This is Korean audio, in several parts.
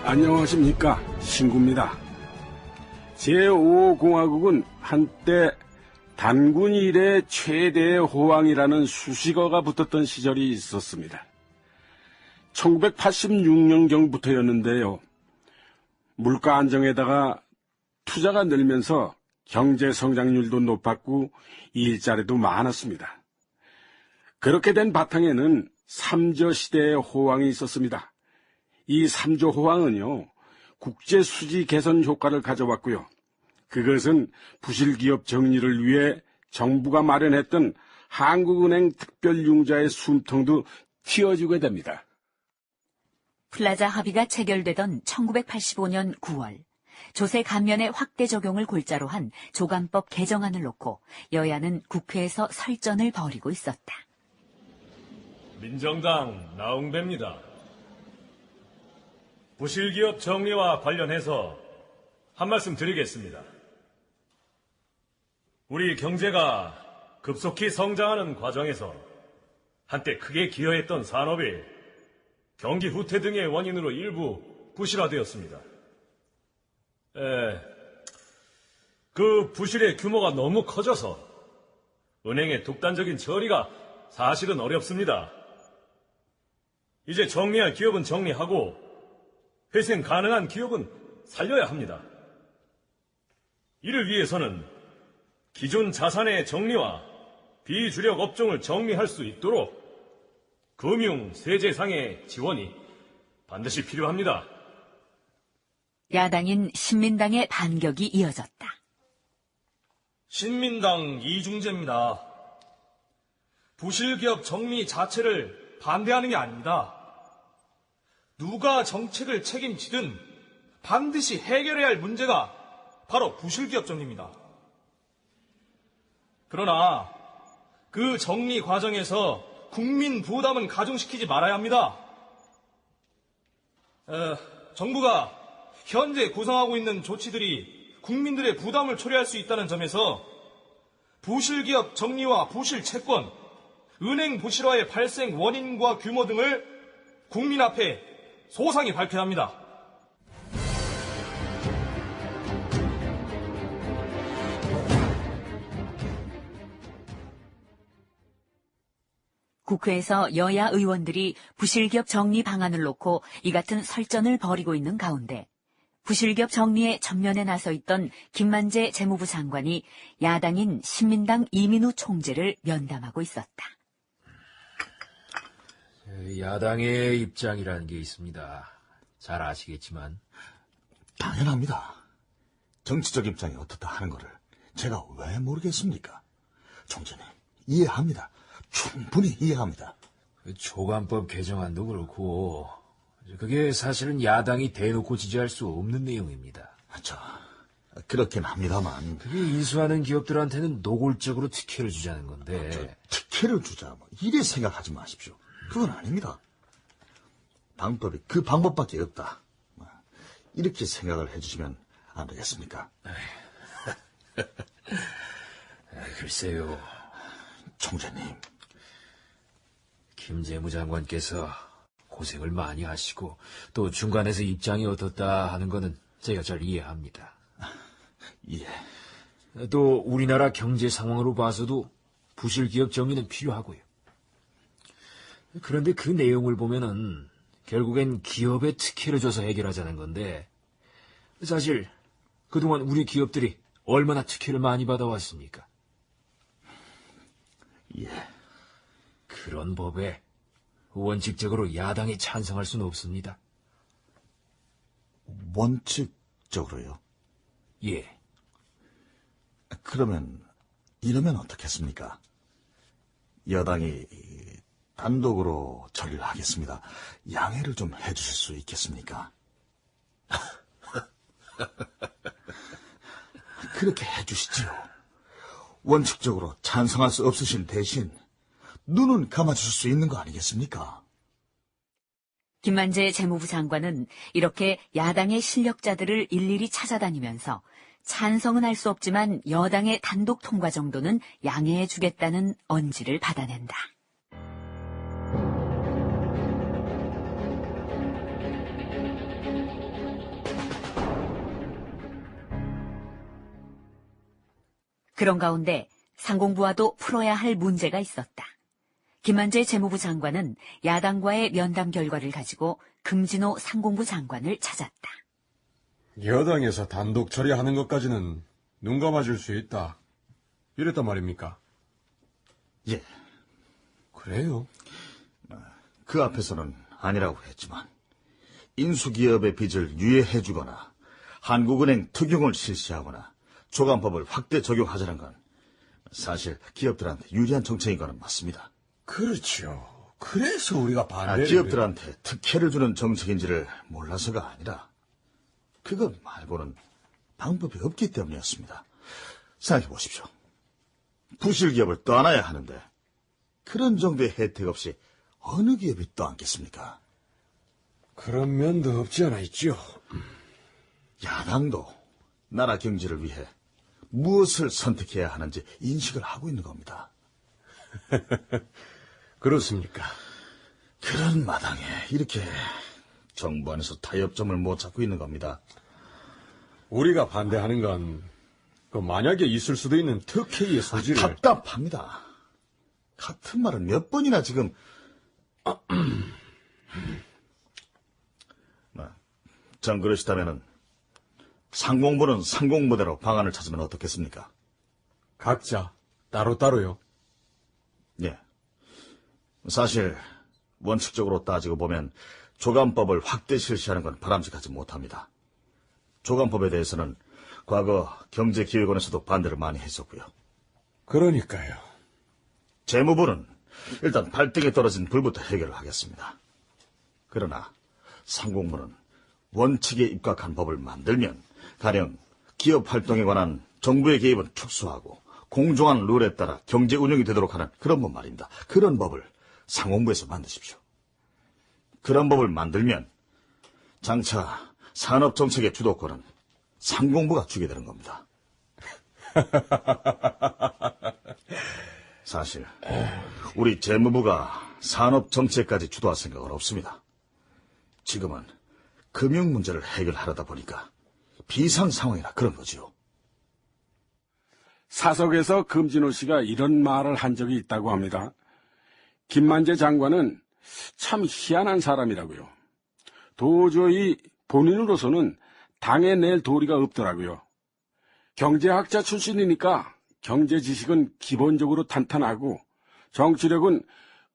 안녕하십니까, 신구입니다. 제5공화국은 한때 단군 이래 최대의 호황이라는 수식어가 붙었던 시절이 있었습니다. 1986년경부터였는데요. 물가 안정에다가 투자가 늘면서 경제 성장률도 높았고 일자리도 많았습니다. 그렇게 된 바탕에는 삼저 시대의 호황이 있었습니다. 이 삼조 호황은요, 국제 수지 개선 효과를 가져왔고요. 그것은 부실기업 정리를 위해 정부가 마련했던 한국은행 특별융자의 숨통도 틔워주게 됩니다. 플라자 합의가 체결되던 1985년 9월, 조세 감면의 확대 적용을 골자로 한 조간법 개정안을 놓고 여야는 국회에서 설전을 벌이고 있었다. 민정당 나웅배입니다. 부실기업 정리와 관련해서 한 말씀 드리겠습니다. 우리 경제가 급속히 성장하는 과정에서 한때 크게 기여했던 산업이 경기 후퇴 등의 원인으로 일부 부실화되었습니다. 그 부실의 규모가 너무 커져서 은행의 독단적인 처리가 사실은 어렵습니다. 이제 정리할 기업은 정리하고 회생 가능한 기업은 살려야 합니다. 이를 위해서는 기존 자산의 정리와 비주력 업종을 정리할 수 있도록 금융, 세제상의 지원이 반드시 필요합니다. 야당인 신민당의 반격이 이어졌다. 신민당 이중재입니다. 부실기업 정리 자체를 반대하는 게 아닙니다. 누가 정책을 책임지든 반드시 해결해야 할 문제가 바로 부실기업 정리입니다. 그러나 그 정리 과정에서 국민 부담은 가중시키지 말아야 합니다. 정부가 현재 구상하고 있는 조치들이 국민들의 부담을 초래할 수 있다는 점에서 부실기업 정리와 부실 채권, 은행 부실화의 발생 원인과 규모 등을 국민 앞에 소상히 밝혀야 합니다. 국회에서 여야 의원들이 부실기업 정리 방안을 놓고 이 같은 설전을 벌이고 있는 가운데 부실기업 정리에 전면에 나서 있던 김만재 재무부 장관이 야당인 신민당 이민우 총재를 면담하고 있었다. 야당의 입장이라는 게 있습니다. 잘 아시겠지만. 당연합니다. 정치적 입장이 어떻다 하는 거를 제가 왜 모르겠습니까? 총재님, 이해합니다. 충분히 이해합니다. 조간법 개정안도 그렇고 그게 사실은 야당이 대놓고 지지할 수 없는 내용입니다. 그렇긴 합니다만. 그게 인수하는 기업들한테는 노골적으로 특혜를 주자는 건데. 특혜를 주자, 이래 생각하지 마십시오. 그건 아닙니다. 방법이 그 방법밖에 없다. 이렇게 생각을 해주시면 안 되겠습니까? 글쎄요. 총재님. 김 재무장관께서 고생을 많이 하시고 또 중간에서 입장이 어떻다 하는 거는 제가 잘 이해합니다. 예. 또 우리나라 경제 상황으로 봐서도 부실기업 정리는 필요하고요. 그런데 그 내용을 보면은 결국엔 기업에 특혜를 줘서 해결하자는 건데 사실 그동안 우리 기업들이 얼마나 특혜를 많이 받아왔습니까? 예. 그런 법에 원칙적으로 야당이 찬성할 수는 없습니다. 원칙적으로요? 예. 그러면 이러면 어떻겠습니까? 여당이 단독으로 처리를 하겠습니다. 양해를 좀 해주실 수 있겠습니까? 그렇게 해주시지요. 원칙적으로 찬성할 수 없으신 대신 눈은 감아주실 수 있는 거 아니겠습니까? 김만재 재무부 장관은 이렇게 야당의 실력자들을 일일이 찾아다니면서 찬성은 할 수 없지만 여당의 단독 통과 정도는 양해해 주겠다는 언지를 받아낸다. 그런 가운데 상공부와도 풀어야 할 문제가 있었다. 김만재 재무부 장관은 야당과의 면담 결과를 가지고 금진호 상공부 장관을 찾았다. 여당에서 단독 처리하는 것까지는 눈 감아줄 수 있다. 이랬단 말입니까? 예, 그래요. 그 앞에서는 아니라고 했지만 인수기업의 빚을 유예해주거나 한국은행 특용을 실시하거나 조간법을 확대 적용하자는 건 사실 기업들한테 유리한 정책인 거는 맞습니다. 그렇죠. 그래서 우리가 반대를... 기업들한테 특혜를 주는 정책인지를 몰라서가 아니라 그것 말고는 방법이 없기 때문이었습니다. 생각해 보십시오. 부실기업을 떠나야 하는데 그런 정도의 혜택 없이 어느 기업이 떠안겠습니까? 그런 면도 없지 않아 있죠. 야당도 나라 경제를 위해 무엇을 선택해야 하는지 인식을 하고 있는 겁니다. 그렇습니까? 그런 마당에 이렇게 정부 안에서 타협점을 못 찾고 있는 겁니다. 우리가 반대하는 건 그 만약에 있을 수도 있는 특혜의 소지를... 답답합니다. 같은 말을 몇 번이나 지금... 전 그러시다면은 상공부는 상공부대로 방안을 찾으면 어떻겠습니까? 각자 따로따로요. 예. 사실 원칙적으로 따지고 보면 조간법을 확대 실시하는 건 바람직하지 못합니다. 조간법에 대해서는 과거 경제기획원에서도 반대를 많이 했었고요. 그러니까요. 재무부는 일단 발등에 떨어진 불부터 해결을 하겠습니다. 그러나 상공부는 원칙에 입각한 법을 만들면 가령 기업 활동에 관한 정부의 개입은 축소하고 공정한 룰에 따라 경제 운영이 되도록 하는 그런 법 말입니다. 그런 법을 상공부에서 만드십시오. 그런 법을 만들면 장차 산업정책의 주도권은 상공부가 주게 되는 겁니다. 사실 우리 재무부가 산업정책까지 주도할 생각은 없습니다. 지금은 금융 문제를 해결하려다 보니까 비상 상황이라 그런 거지요. 사석에서 금진호 씨가 이런 말을 한 적이 있다고 합니다. 김만재 장관은 참 희한한 사람이라고요. 도저히 본인으로서는 당에 낼 도리가 없더라고요. 경제학자 출신이니까 경제 지식은 기본적으로 탄탄하고 정치력은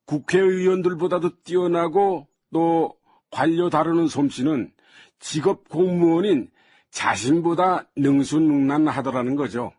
국회의원들보다도 뛰어나고 또 관료 다루는 솜씨는 직업 공무원인 자신보다 능수능란하더라는 거죠.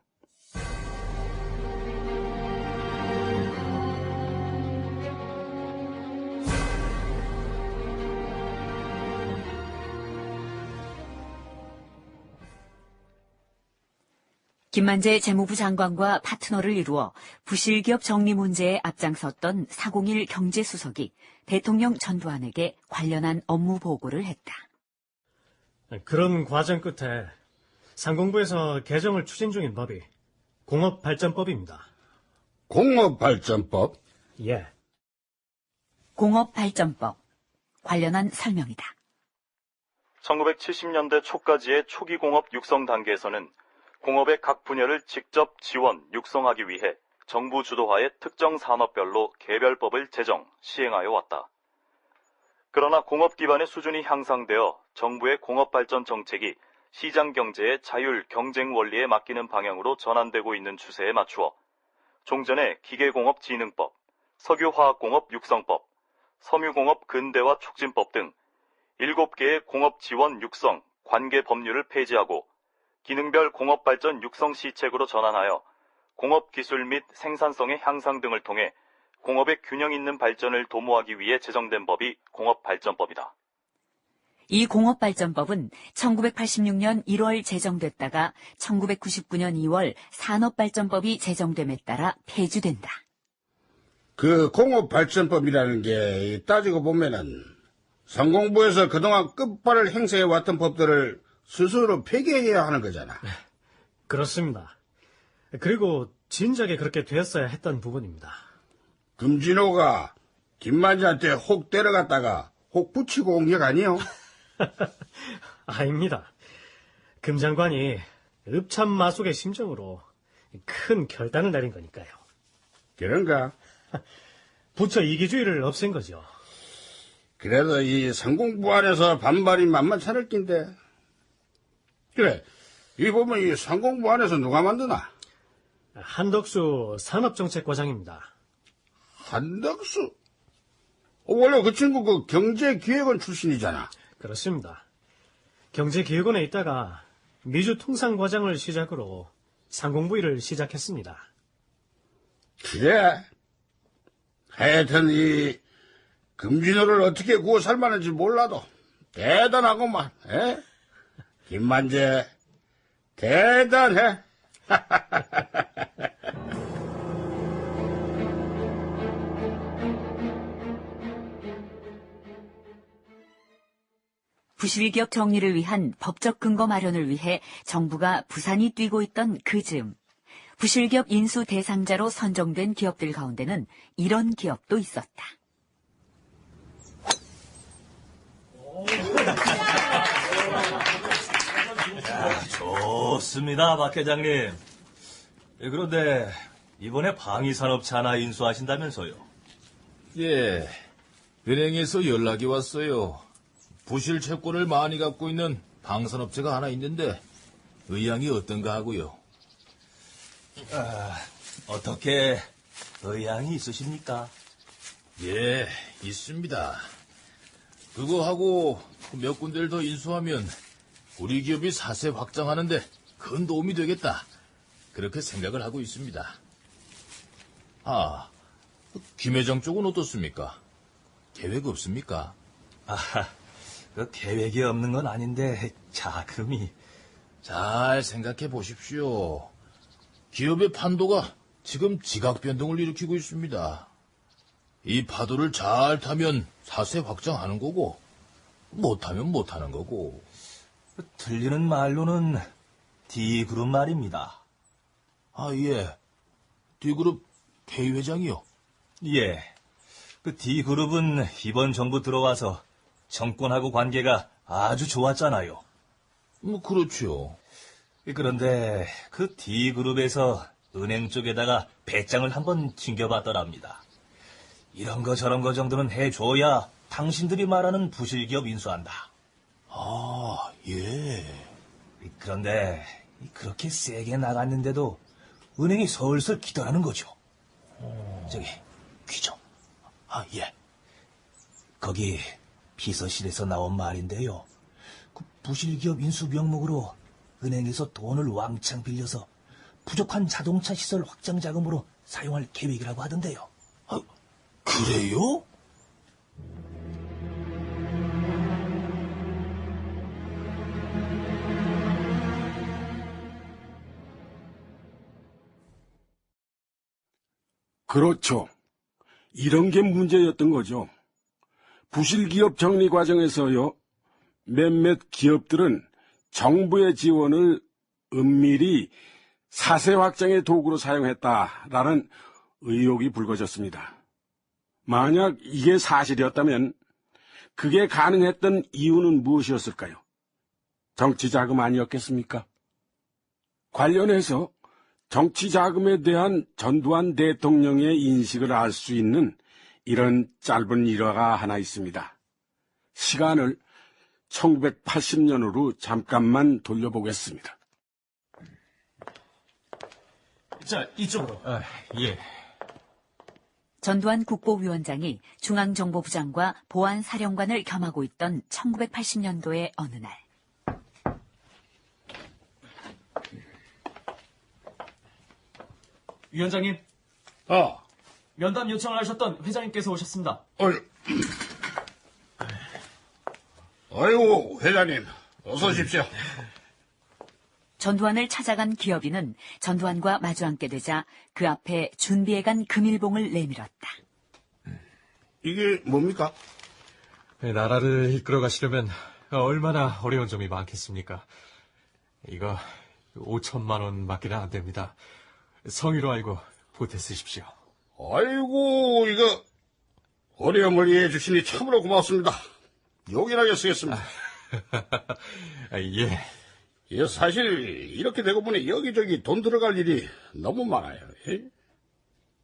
김만재 재무부 장관과 파트너를 이루어 부실기업 정리 문제에 앞장섰던 401 경제수석이 대통령 전두환에게 관련한 업무 보고를 했다. 그런 과정 끝에 상공부에서 개정을 추진 중인 법이 공업발전법입니다. 공업발전법? 예. 공업발전법. 관련한 설명이다. 1970년대 초까지의 초기 공업 육성 단계에서는 공업의 각 분야를 직접 지원, 육성하기 위해 정부 주도하에 특정 산업별로 개별법을 제정, 시행하여 왔다. 그러나 공업 기반의 수준이 향상되어 정부의 공업발전 정책이 시장 경제의 자율 경쟁 원리에 맡기는 방향으로 전환되고 있는 추세에 맞추어 종전의 기계공업진흥법, 석유화학공업 육성법, 섬유공업 근대화 촉진법 등 7개의 공업 지원 육성, 관계 법률을 폐지하고 기능별 공업발전 육성 시책으로 전환하여 공업기술 및 생산성의 향상 등을 통해 공업의 균형 있는 발전을 도모하기 위해 제정된 법이 공업발전법이다. 이 공업발전법은 1986년 1월 제정됐다가 1999년 2월 산업발전법이 제정됨에 따라 폐지된다. 그 공업발전법이라는 게 따지고 보면은 상공부에서 그동안 끝발을 행사해왔던 법들을 스스로 폐기해야 하는 거잖아. 그렇습니다. 그리고 진작에 그렇게 되었어야 했던 부분입니다. 금진호가 김만지한테 혹 데려갔다가 혹 붙이고 온 게 아니요? 아닙니다. 금 장관이 읍참마속의 심정으로 큰 결단을 내린 거니까요. 그런가? 부처 이기주의를 없앤 거죠. 그래도 이 상공부 안에서 반발이 만만찮을 낀데. 그래, 이 보면 이 상공부 안에서 누가 만드나? 한덕수 산업정책과장입니다. 한덕수? 원래 그 친구 그 경제기획원 출신이잖아. 그렇습니다. 경제기획원에 있다가 미주통상과장을 시작으로 상공부 일을 시작했습니다. 그래. 하여튼 이 금진호를 어떻게 구워 살만한지 몰라도 대단하구만. 에? 김만재 대단해. 부실기업 정리를 위한 법적 근거 마련을 위해 정부가 부산이 뛰고 있던 그 즈음 부실기업 인수 대상자로 선정된 기업들 가운데는 이런 기업도 있었다. 좋습니다, 박 회장님. 그런데 이번에 방위산업체 하나 인수하신다면서요? 예, 은행에서 연락이 왔어요. 부실 채권을 많이 갖고 있는 방산업체가 하나 있는데 의향이 어떤가 하고요. 어떻게 의향이 있으십니까? 예, 있습니다. 그거 하고 몇 군데를 더 인수하면 우리 기업이 사세 확장하는데 큰 도움이 되겠다. 그렇게 생각을 하고 있습니다. 아, 김 회장 쪽은 어떻습니까? 계획 없습니까? 그 계획이 없는 건 아닌데 자금이... 잘 생각해 보십시오. 기업의 판도가 지금 지각 변동을 일으키고 있습니다. 이 파도를 잘 타면 사세 확장하는 거고, 못하면 못하는 거고. 들리는 말로는 D그룹 말입니다. 아, 예. D그룹 K 회장이요? 예. 그 D그룹은 이번 정부 들어와서 정권하고 관계가 아주 좋았잖아요. 그렇죠. 그런데 그 D그룹에서 은행 쪽에다가 배짱을 한번 튕겨봤더랍니다. 이런 거 저런 거 정도는 해줘야 당신들이 말하는 부실기업 인수한다. 아, 예. 그런데 그렇게 세게 나갔는데도 은행이 설설 기도하는 거죠. 저기 귀정. 아, 예. 거기 비서실에서 나온 말인데요. 그 부실기업 인수 명목으로 은행에서 돈을 왕창 빌려서 부족한 자동차 시설 확장 자금으로 사용할 계획이라고 하던데요. 아, 그래요? 그렇죠. 이런 게 문제였던 거죠. 부실기업 정리 과정에서요, 몇몇 기업들은 정부의 지원을 은밀히 사세 확장의 도구로 사용했다라는 의혹이 불거졌습니다. 만약 이게 사실이었다면 그게 가능했던 이유는 무엇이었을까요? 정치자금 아니었겠습니까? 관련해서 정치자금에 대한 전두환 대통령의 인식을 알 수 있는 이런 짧은 일화가 하나 있습니다. 시간을 1980년으로 잠깐만 돌려보겠습니다. 자, 이쪽으로. 예. 전두환 국보위원장이 중앙정보부장과 보안사령관을 겸하고 있던 1980년도의 어느 날. 위원장님, 어, 면담 요청을 하셨던 회장님께서 오셨습니다. 아이고, 회장님, 어서 오십시오. 전두환을 찾아간 기업인은 전두환과 마주 앉게 되자 그 앞에 준비해간 금일봉을 내밀었다. 이게 뭡니까? 나라를 이끌어 가시려면 얼마나 어려운 점이 많겠습니까? 이거 5천만 원밖에 안 됩니다. 성의로 알고 보태 쓰십시오. 아이고, 이거 어려움을 이해해 주시니 참으로 고맙습니다. 요긴하게 쓰겠습니다. 예, 사실 이렇게 되고 보니 여기저기 돈 들어갈 일이 너무 많아요. 예?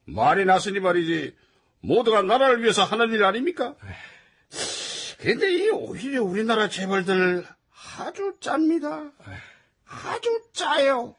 말이 났으니 말이지 모두가 나라를 위해서 하는 일 아닙니까? 그런데 이 오히려 우리나라 재벌들 아주 짭니다. 아주 짜요.